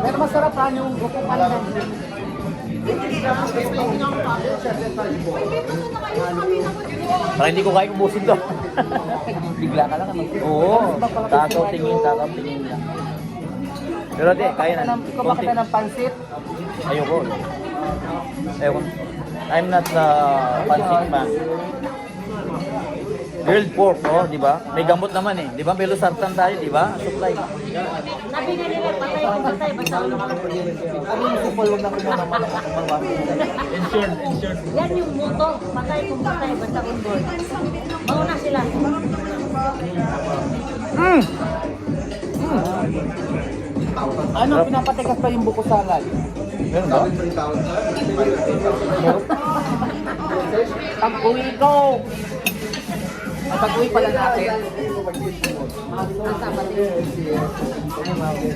Pero masarap pa yung buko pandan. Parang hindi ko kaya ubusin to. Bigla ka lang. Oo. Takaw tingin lang. Pero di, kaya na. Kumain ka ng pansit. Ayoko. I'm not pansit man. Grilled pork, oh, di ba? May gamot naman eh. Di ba? May losartan tayo, di ba? Supply. Sabi nga nila, patay kung patay, basta ulo. Ano yung kupal wag na kumanaman ako kumawas. Insured. Yan yung moto, patay kung patay, basta ulo. Mauna sila. Ano, pinapatigas pa yung buko salad? Meron ba? Pag-uwi ko! Ang pag-uwi pala natin.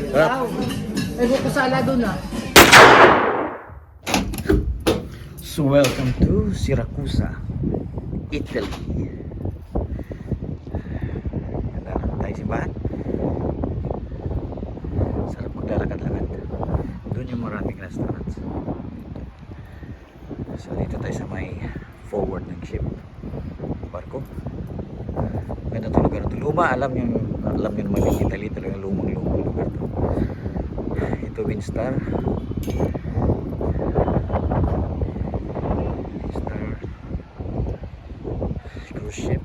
Sarap. May buko salad dun ah. So welcome to Siracusa, Italy. Ganda na tayo simbahan. Sarap maglalakad-lakad. Doon yung maraming restaurants. So dito tayo sa may forward ng ship. Barko. Ganda itong lugar ito. Luma, alam nyo naman yung Italy. Talagang lumang-lumang lugar ito. Ito Windstar. Cruise ship.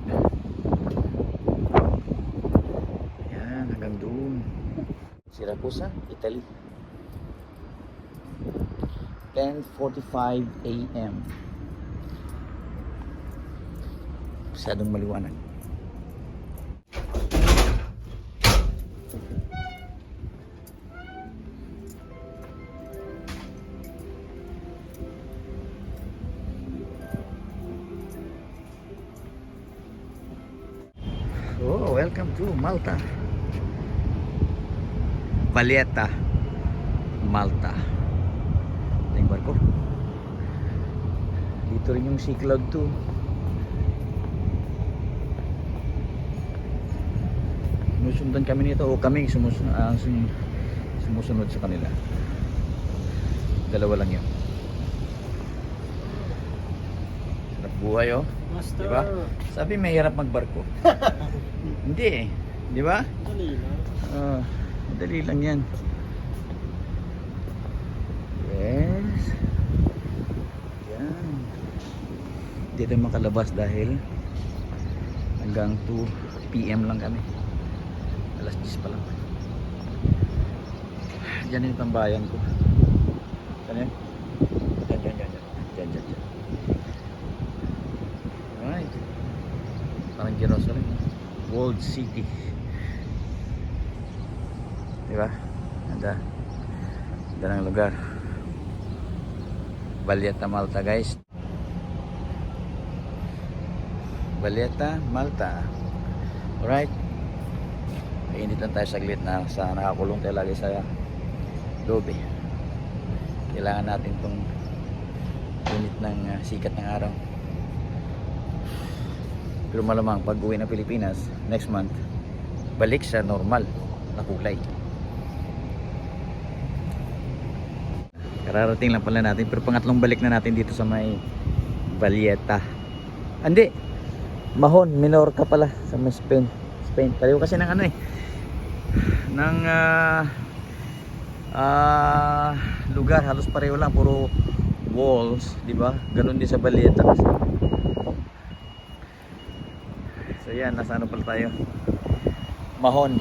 Yan, hanggang doon. Siracusa, Italy. 10:45 AM. Masyadong maliwanag. Oh, welcome to Malta. Valletta, Malta. Ito yung barko. Dito rin yung Sea Cloud 2. Sumusundan kami nito o kami sumusunod sa kanila. Dalawa lang yun. Sarap buhay oh. Master. Diba? Sabi may hirap magbarko. Hindi eh. Di ba? Dali na. Madali lang yan. Yes. Yan. Hindi tayo makalabas dahil hanggang 2 PM lang kami. Alas 10 pa lang. Diyan yung tambayan ko. Saan yan? Diyan. Alright. Parang Jerusalem. World City. Diba? Ganda. Ganda ng lugar. Valletta, Malta guys. Valletta, Malta. Alright. Mainit lang tayo saglit na sa nakakulong tayo lagi sa loob eh. Kailangan natin tong init ng sikat ng araw. Pero malamang pag uwi ng Pilipinas next month, balik sa normal na kulay. Kararating lang pala natin, pero pangatlong balik na natin dito sa may Valletta. Hindi, Mahon, Minorca pala sa may Spain. Pareho kasi ng ano eh, ng lugar, halos pareho lang, puro walls, di ba? Ganun din sa Valletta kasi. So yan, nasa ano pala tayo? Mahon,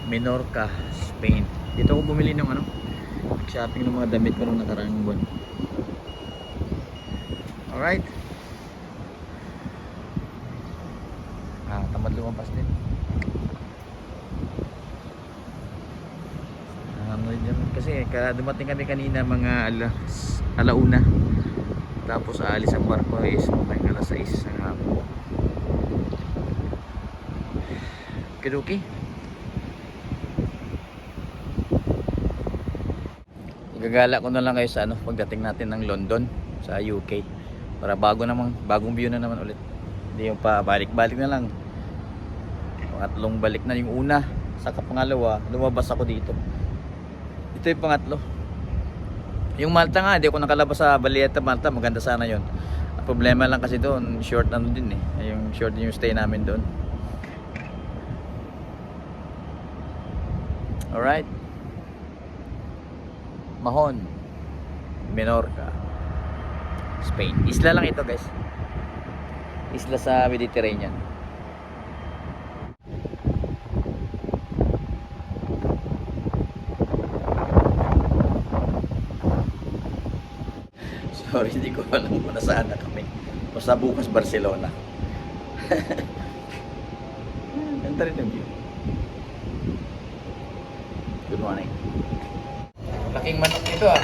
Minorca, Spain. Dito ako bumili ng ano, shopping ng mga damit ko nung nakaraang buwan. Alright. Tamad lumabas din. Kasi dumating kami kanina mga alauna. Tapos aalis ang barko is mga alas 6 ng hapon. Kiruki. Igagala ko na lang kayo sa ano pagdating natin ng London sa UK para bagong view na naman ulit. Hindi yung pa balik-balik na lang. Pangatlong balik na yung una. Saka pangalawa, lumabas ako dito. Ito yung pangatlo. Yung Malta nga, hindi ako nakalabas sa Valletta, Malta. Maganda sana yon. Ang problema lang kasi doon, short ano din eh. Yung short yung stay namin doon. Alright. Mahon, Menorca, Spain. Isla lang ito guys. Isla sa Mediterranean. Sorry, hindi ko alam kung nasaan na kami. Basta bukas Barcelona. Ganda rin yung view. Good morning. Laking manok nito ah.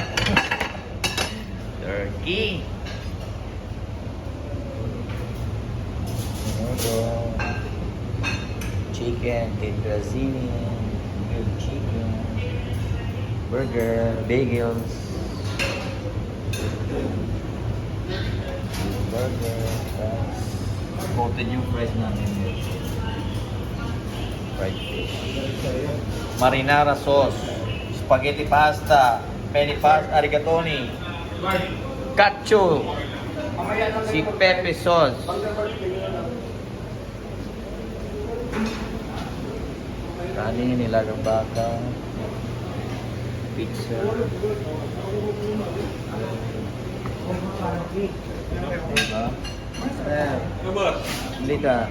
Turkey. Chicken, tetrazzini, grilled chicken, burger, bagels, burger, fries. Coated yung fries namin. Fried fish. Marinara sauce, spaghetti pasta, penne pasta, rigatoni, cacio, si pepe sauce. Kanin, nilagang baka, pizza. Diba? Lita.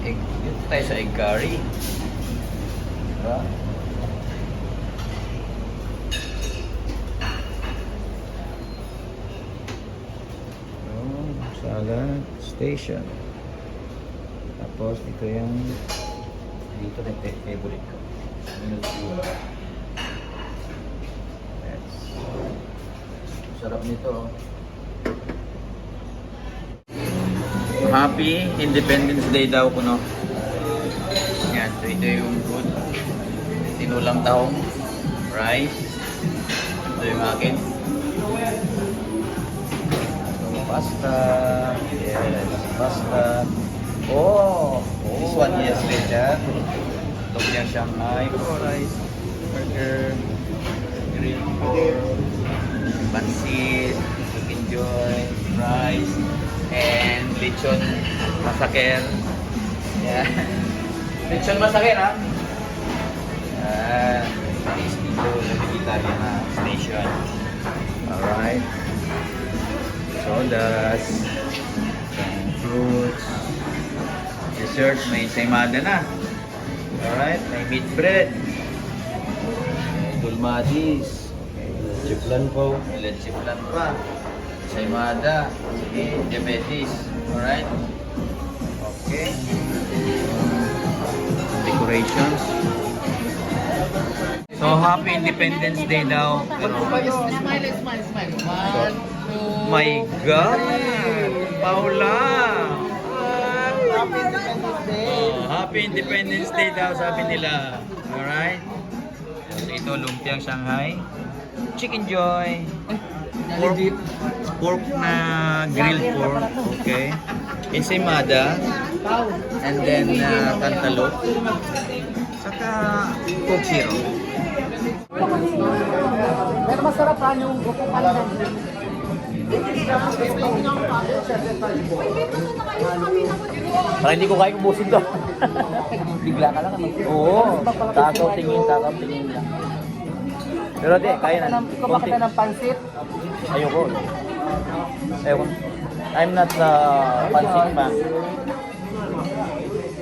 Egg, dito tayo sa egg curry. Diba? Salad station. Tapos ito yung dito na favorite ko. That's sarap nito. Happy Independence Day daw ko, no? Yan, so ito yung food. Tinulang tahong rice. Ito yung akin. Pasta. Yes, pasta. Oh, this one, yes, lechon. Lumpiang Shanghai, rice, burger, grilled pork, pansit, chicken joy, rice, and lechon masaker. Yeah. Lechon masaker, ha? Is dito sa vegetarian na station. Alright. Sodas, and fruits, dessert, may saimada na. Alright, may meat bread, may dulmadis, leche flan po, may leche flan pa, saimada, sige, diabetes. Alright, okay. Decorations. So, happy Independence Day daw. Pero, Smile, smile, smile. One, two. my God! Paula! Happy Independence Day. Happy Independence Day daw, sabi nila. Alright? So, ito, lumpiang Shanghai. Chicken Joy. Pork na grilled pork. Okay. Ensaymada. And then, cantaloupe. Saka, Coke Zero. Pero masarap pa yung grupo pala. Para hindi ko kaya ubusin to. Bigla ka lang. Oo. Takaw tingin lang. Pero di, kaya na. Ikaw ba kita ng pansit? Ayoko. I'm not pansit fan.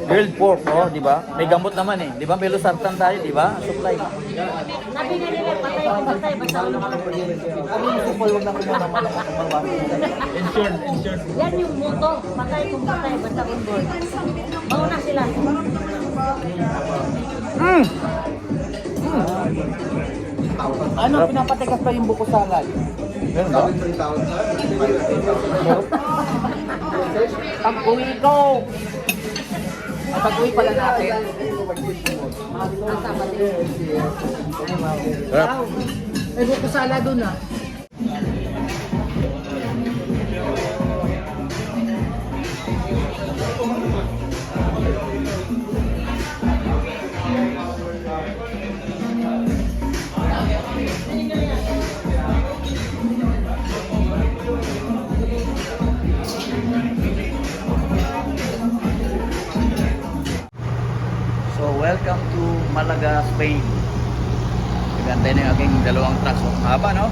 Grilled pork, oh, di ba? May gamot naman eh. Di ba? May losartan tayo, di ba? Supply. Sabi nga nila, patay kung patay, basta Ano yung supol? Huwag na kumuna Insured. yan yung muto, patay kung patay, basta unboard. Mauna sila. Ano, pinapatikas pa yung buko salad? Meron ba? Pag-uwi ko! Pag-uwi pala natin. Sarap. May buko salad doon ah. Malaga, Spain. Nagantay na yung aking dalawang trucks. Oh, haba, no?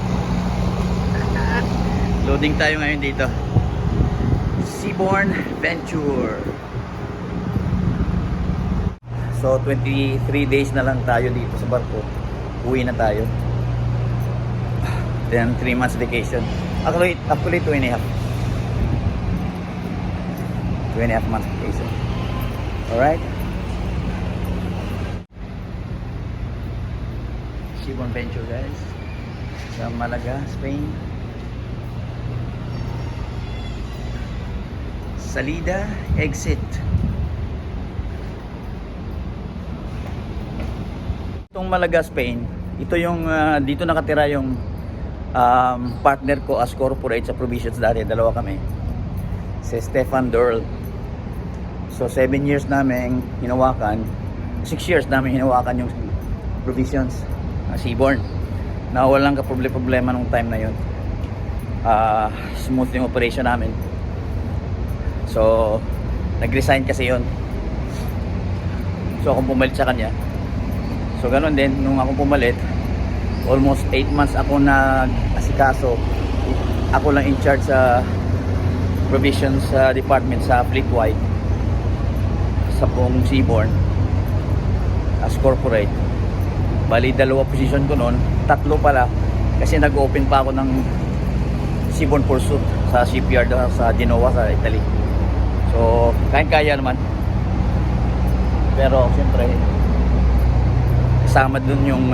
Loading tayo ngayon dito. Seaborn Venture. So 23 days na lang tayo dito sa barko. Uwi na tayo. Then 3 months vacation. Actually 2.5. 2.5 months vacation. Alright. Seaborn Venture, guys. Sa Malaga, Spain. Salida, exit. Itong Malaga, Spain, ito yung dito nakatira yung partner ko as corporate sa provisions dati. Dalawa kami. Si Stefan Dorl. So 7 years namin hinawakan. 6 years namin hinawakan yung provisions. Seaborn. Na walang ka-problema nung time na yun. Smooth yung operation namin. So nag-resign kasi yun. So akong pumalit sa kanya. So ganun din, nung ako pumalit, almost 8 months ako nag-asikaso. Ako lang in charge sa provisions department sa fleet-wide sa buong Seaborn as corporate. Bali, 2 position ko noon, 3 pala kasi nag-open pa ako ng Seaborn Pursuit sa shipyard sa Genoa sa Italy. So kaya naman, pero siyempre kasama dun yung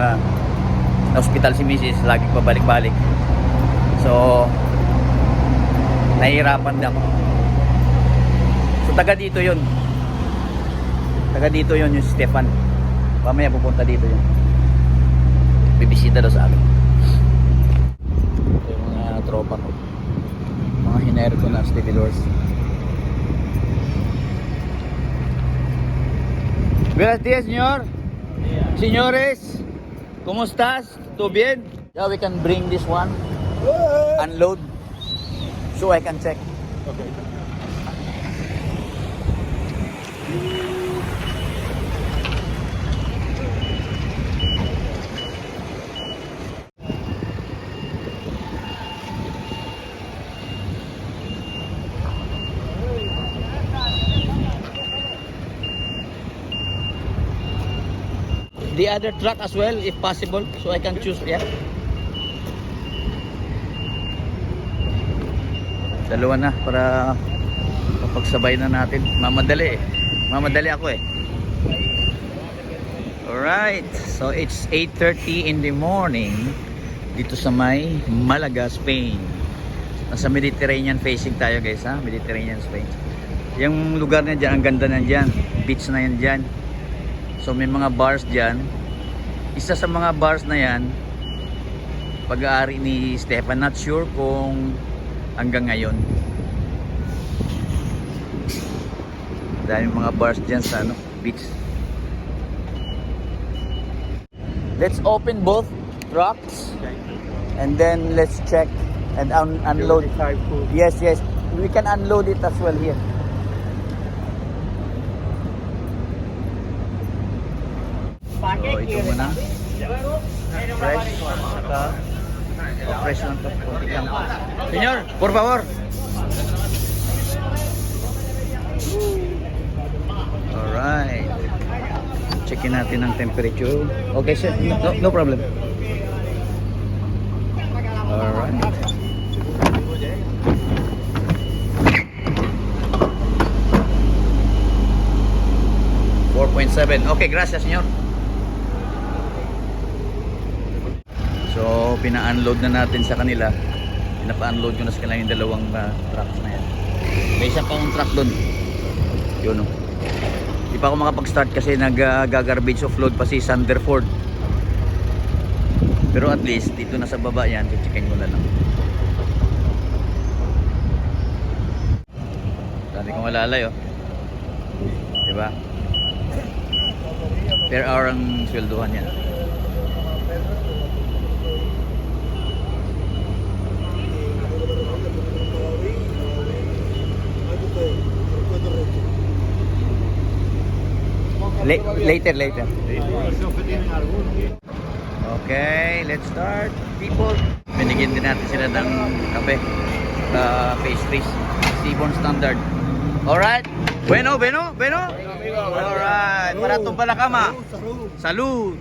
hospital si Mrs. laging pabalik-balik. So nahihirapan din ako. So taga dito yun yung Stefan. Mamaya pupunta dito yun, bibisita daw sa akin. Ito yung mga tropa ko, mga hiner ko na stevedores. Buenos días, señor. Señores, ¿cómo estás? ¿Todo bien? Yeah, we can bring this one, unload, so I can check. Okay. The other truck as well, if possible, so I can choose. Yeah. Dalawa na para mapagsabay na natin. Mamadali ako eh. Alright, so it's 8:30 in the morning dito sa may Malaga, Spain. Nasa Mediterranean facing tayo, guys, ha? Mediterranean, Spain. Yung lugar na dyan, ang ganda na dyan. Beach na yan dyan. So may mga bars dyan. Isa sa mga bars na yan, pag-aari ni Stefan. Not sure kung hanggang ngayon. Dahil mga bars dyan sa beach. Let's open both trucks and then let's check and unload. Yes, we can unload it as well here. So ito muna. Fresh. Fresh lang to. Kunti lang. Senyor, por favor. Alright. Checkin natin ang temperature. Okay, sir. No problem. Alright. Okay, gracias, senyor. So, pina-unload na natin sa kanila. Pinapa-unload ko na sa kanila yung dalawang trucks na yan. May isa pang truck doon. Yun, oh. Di pa ako makapag-start kasi nag-garbage offload pa si Sanderford. Pero at least, dito na sa baba yan. Checkin ko na lang. Dami kong malalay, oh. Diba? Per hour ang sweldohan yan. Later. Okay, let's start. People, binigyan din natin sila ng kape. Pastries. Seaborn Standard. Alright. Bueno. Alright. Para itong palakama. Salud.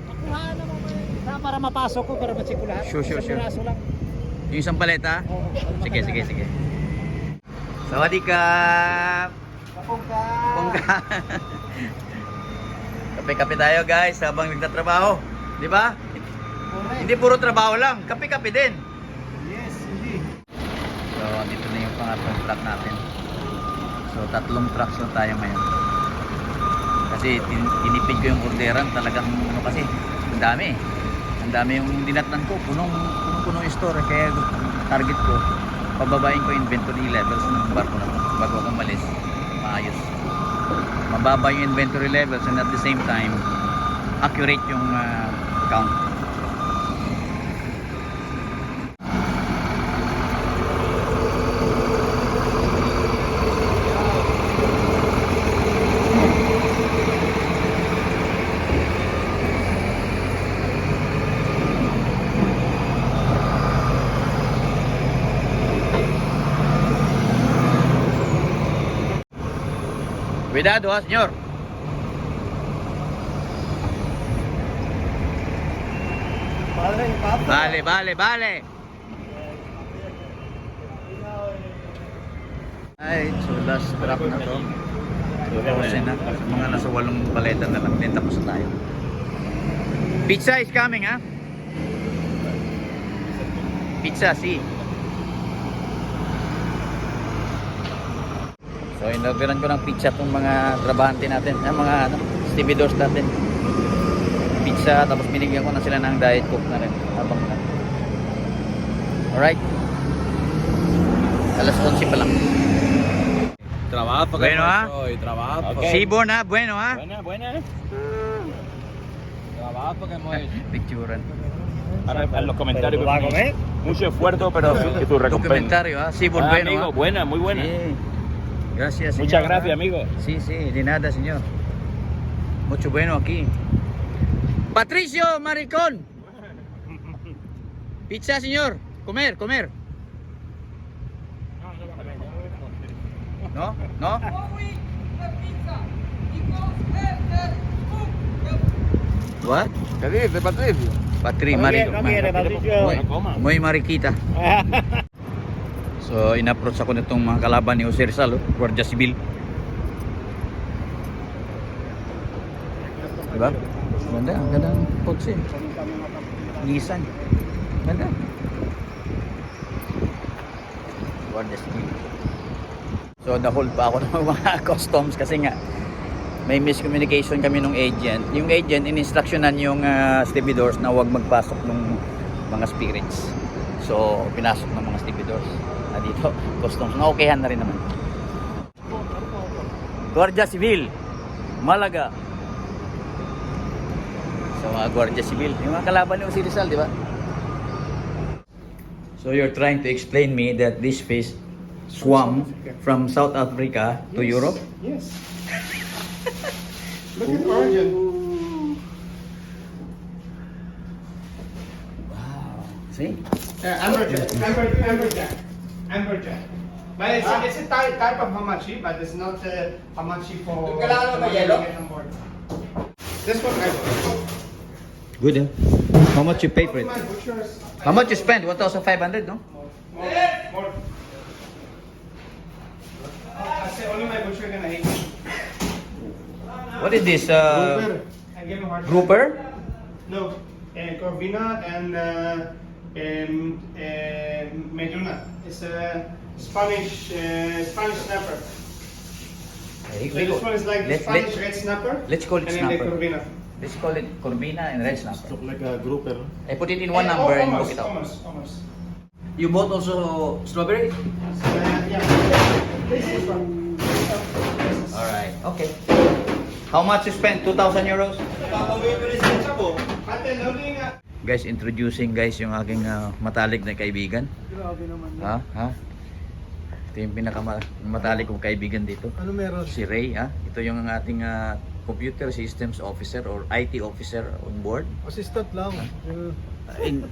Para mapasok ko, para matsik ko lahat. Sure. Piraso lang. Yung isang paleta? Sige. Sawadika. Pongka. Kape-kape tayo guys habang nagtatrabaho. Di ba? Hindi puro trabaho lang. Kape-kape din. Yes, hindi. So, dito na yung pangatlong truck natin. So, 3 trucks lang tayo ngayon. Kasi tinipid ko yung orderan. Talagang ano kasi, ang dami. Ang dami yung dinatnan ko. Punong yung store. Kaya target ko, pababain ko inventory levels ng barko na to. Bago ako umalis, maayos. Mababa yung inventory levels and at the same time, accurate yung count. Cuidado ha, señor. Vale. Ay, so last trap na to. Tutusin na. Sa mga nasa 8 paleta na lang. Then tapos na tayo. Pizza is coming ha. Pizza, si. So, inorderan ko ng pizza itong mga trabahante natin, mga stevedores natin. Pizza, tapos binigyan ko na sila ng diet coke na rin. Habang na. Alright. Alas 11 pa lang. Trabajo Bueno, que ¿ah? hoy, trabajo. Okay. Seaborn ha, bueno ha. Buena. Trabajo que hemos hecho. Picturan. Ahora en los comentarios. Mucho esfuerzo, pero tu recompensa. Documentaryo ha. Seaborn, bueno amigo, ha. buena, muy buena. Sí. Gracias, señor. Muchas gracias, amigo. Sí, de nada, señor. Mucho bueno aquí. Patricio, maricón. Pizza, señor. Comer. ¿No? What? ¿Qué dice, Patricio? No quiere, Patricio. Muy mariquita. So, in-approach ako nitong mga kalaban ni Jose Rizal, Guardia Civil. Diba? Ganda, ang ganda ng kotse. Nissan. Ganda. Guardia Civil. So, na-hold pa ako ng mga customs kasi nga may miscommunication kami nung agent. Yung agent, in-instructionan yung stevedores na huwag magpasok ng mga spirits. So, pinasok ng mga stevedores. Dito, customs. Na-okayan na rin naman. Guardia Civil, Malaga. So, mga Guardia Civil. Yung mga kalaban ni Jose Rizal, di ba? So, you're trying to explain me that this fish swam from South Africa to Europe? Yes. Look at the origin. Wow. See? Amberjack. But it's a type of hamachi, but it's not hamachi for. Kailangan ba yellow? on board. This one I Good, eh? How much you pay for it? My butchers. How much you spend? 1,500, no? More. I say only my butcher gonna hate me. What is this? I give him a hard time. Grouper? No, Corvina and Meduna. It's a Spanish snapper. So this one is like the Spanish red snapper. let's call it and then the snapper. Corvina. Let's call it Corvina and Red Snapper. Like a grouper. I put it in one number and book Almost, it out. almost. You bought also strawberry? Yeah. Alright, okay. How much you spent? 2,000 euros? Ate, loading nga. Guys, introducing guys yung aking matalik na kaibigan. Grabe naman. Ha? Ito yung pinakamatalik kong kaibigan dito. Ano meron? Si Ray, ha? Ito yung ating computer systems officer or IT officer on board. Assistant lang.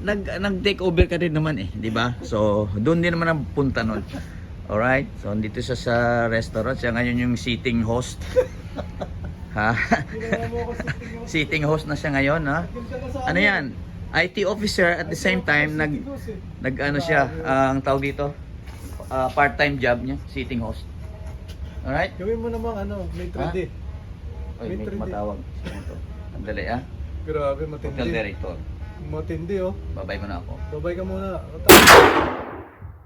Nag-take over ka din naman eh, di ba? So, doon din naman ang punta nun. Alright? So, dito siya sa restaurant. Siya ngayon yung seating host. Ha? Seating host na siya ngayon, ha? Ano yan? IT officer at the same time, nag-ano siya, ang tawag dito, part-time job niya, seating host. Alright? Gawin mo namang ano, may 3D. Oy, may tumatawag. Sino to? Andali, ha? Grabe, Hotel matindi. director. Matindi oh. Babay mo na ako. Babay ka muna.